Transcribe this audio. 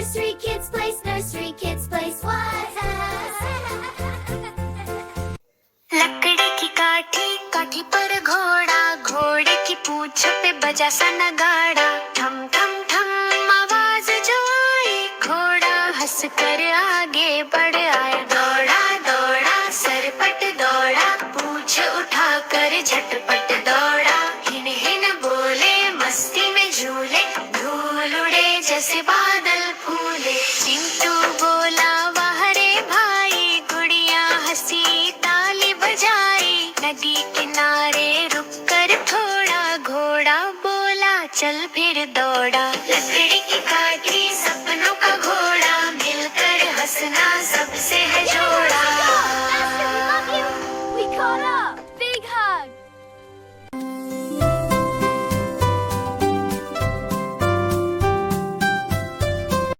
Nursery Kids Place what? लकड़ी की काठी, काठी पर घोड़ा, घोड़े की पूंछ पे बजा सा नगाड़ा। ठम ठम ठम आवाज जो आई, घोड़ा हंस कर आगे बढ़ आया। दौड़ा दौड़ा सरपट दौड़ा, पूंछ उठा कर झटपट दौड़ा। हिन हिन बोले मस्ती में झूले, धूल उड़े जैसे बादल फूले। चिंटू बोला वाह रे भाई, गुड़िया हंसी ताली बजाई। नदी किनारे रुक कर थोड़ा, घोड़ा बोला चल फिर दौड़ा। लकड़ी की काठी